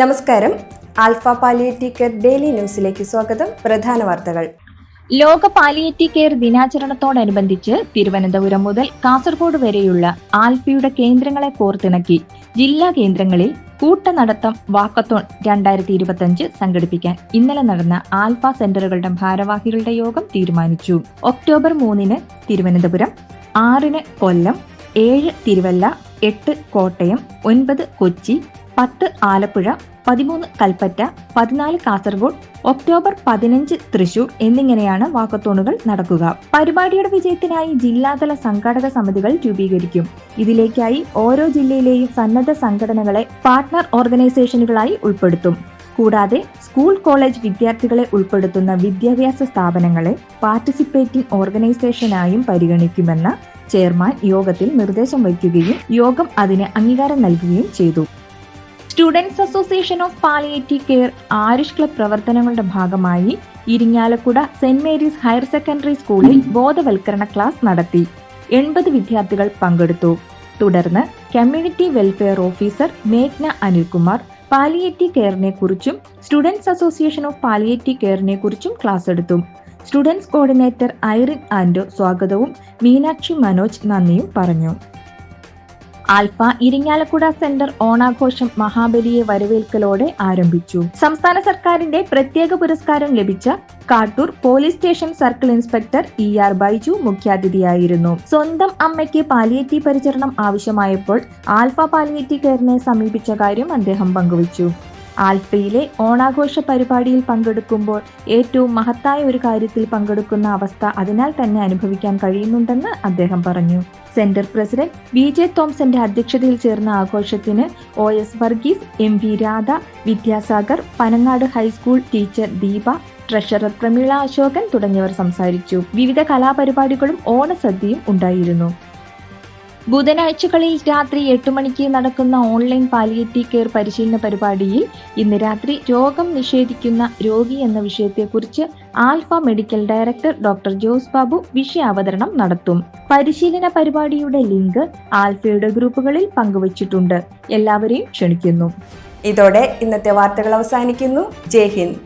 നമസ്കാരം. Alpha palliative care daily ന്യൂസിലേക്ക് സ്വാഗതം. പ്രധാന വാർത്തകൾ. ലോക പാലിയേറ്റീവ് കെയർ ദിനാചരണത്തോടനുബന്ധിച്ച് തിരുവനന്തപുരം മുതൽ കാസർഗോഡ് വരെയുള്ള ആൽഫയുടെ കേന്ദ്രങ്ങളെ കോർത്തിണക്കി ജില്ലാ കേന്ദ്രങ്ങളിൽ കൂട്ടനടത്തം വാക്കത്തോൺ 2025 സംഘടിപ്പിക്കാൻ ഇന്നലെ നടന്ന ആൽഫ സെന്ററുകളുടെ ഭാരവാഹികളുടെ യോഗം തീരുമാനിച്ചു. ഒക്ടോബർ 3 തിരുവനന്തപുരം, 6 കൊല്ലം, 7 തിരുവല്ല, 8 കോട്ടയം, 9 കൊച്ചി, 10 ആലപ്പുഴ, 13 കൽപ്പറ്റ, 14 കാസർഗോഡ്, ഒക്ടോബർ 15 തൃശൂർ എന്നിങ്ങനെയാണ് വാക്കത്തോണുകൾ നടക്കുക. പരിപാടിയുടെ വിജയത്തിനായി ജില്ലാതല സംഘാടക സമിതികൾ രൂപീകരിക്കും. ഇതിലേക്കായി ഓരോ ജില്ലയിലെയും സന്നദ്ധ സംഘടനകളെ പാർട്ട്ണർ ഓർഗനൈസേഷനുകളായി ഉൾപ്പെടുത്തും. കൂടാതെ സ്കൂൾ കോളേജ് വിദ്യാർത്ഥികളെ ഉൾപ്പെടുത്തുന്ന വിദ്യാഭ്യാസ സ്ഥാപനങ്ങളെ പാർട്ടിസിപ്പേറ്റിംഗ് ഓർഗനൈസേഷനായും പരിഗണിക്കുമെന്ന് ചെയർമാൻ യോഗത്തിൽ നിർദ്ദേശം വയ്ക്കുകയും യോഗം അതിന് അംഗീകാരം നൽകുകയും ചെയ്തു. Students association of palliative care ആരിഷ് ക്ലബ് പ്രവർത്തനങ്ങളുടെ ഭാഗമായി Irinjalakuda saint Mary's higher secondary സ്കൂളിൽ ബോധവൽക്കരണ ക്ലാസ് നടത്തി. 80 വിദ്യാർത്ഥികൾ പങ്കെടുത്തു. തുടർന്ന് കമ്മ്യൂണിറ്റി വെൽഫെയർ ഓഫീസർ മേഘ്ന അനിൽകുമാർ പാലിയേറ്റീവ് കെയറിനെ കുറിച്ചും സ്റ്റുഡൻസ് അസോസിയേഷൻ ഓഫ് പാലിയേറ്റീവ് കെയറിനെ കുറിച്ചും ക്ലാസ് എടുത്തു. സ്റ്റുഡൻസ് കോർഡിനേറ്റർ ഐറിൻ ആൻഡോ സ്വാഗതവും മീനാക്ഷി മനോജ് നന്ദിയും പറഞ്ഞു. ആൽഫ ഇരിങ്ങാലക്കുട സെന്റർ ഓണാഘോഷം മഹാബലിയെ വരവേൽക്കലോടെ ആരംഭിച്ചു. സംസ്ഥാന സർക്കാരിന്റെ പ്രത്യേക പുരസ്കാരം ലഭിച്ച Kattoor police station circle inspector ER Baiju മുഖ്യാതിഥിയായിരുന്നു. സ്വന്തം അമ്മയ്ക്ക് പാലിയേറ്റീവ് പരിചരണം ആവശ്യമായപ്പോൾ ആൽഫ പാലിയേറ്റീവ് കെയറിനെ സമീപിച്ച കാര്യം അദ്ദേഹം പങ്കുവച്ചു. ആൽഫയിലെ ഓണാഘോഷ പരിപാടിയിൽ പങ്കെടുക്കുമ്പോൾ ഏറ്റവും മഹത്തായ ഒരു കാര്യത്തിൽ പങ്കെടുക്കുന്ന അവസ്ഥ അതിനാൽ തന്നെ അനുഭവിക്കാൻ കഴിയുന്നുണ്ടെന്ന് അദ്ദേഹം പറഞ്ഞു. സെന്റർ പ്രസിഡന്റ് VJ തോംസന്റെ അധ്യക്ഷതയിൽ ചേർന്ന ആഘോഷത്തിന് OS Varghese, MV Radha, Vidyasagar, Panangad high school teacher Deepa, treasurer Prameela Ashokan തുടങ്ങിയവർ സംസാരിച്ചു. വിവിധ കലാപരിപാടികളും ഓണസദ്യയും ഉണ്ടായിരുന്നു. ബുധനാഴ്ചകളിൽ രാത്രി 8 മണിക്ക് നടക്കുന്ന ഓൺലൈൻ പാലിയേറ്റീവ് കെയർ പരിശീലന പരിപാടിയിൽ ഇന്ന് രാത്രി രോഗം നിഷേധിക്കുന്ന രോഗി എന്ന വിഷയത്തെക്കുറിച്ച് Alpha medical director doctor Jose Babu വിഷയാവതരണം നടത്തും. പരിശീലന പരിപാടിയുടെ ലിങ്ക് ആൽഫയുടെ ഗ്രൂപ്പുകളിൽ പങ്കുവച്ചിട്ടുണ്ട്. എല്ലാവരെയും ക്ഷണിക്കുന്നു. ഇതോടെ ഇന്നത്തെ വാർത്തകൾ അവസാനിക്കുന്നു. ജയ് ഹിന്ദ്.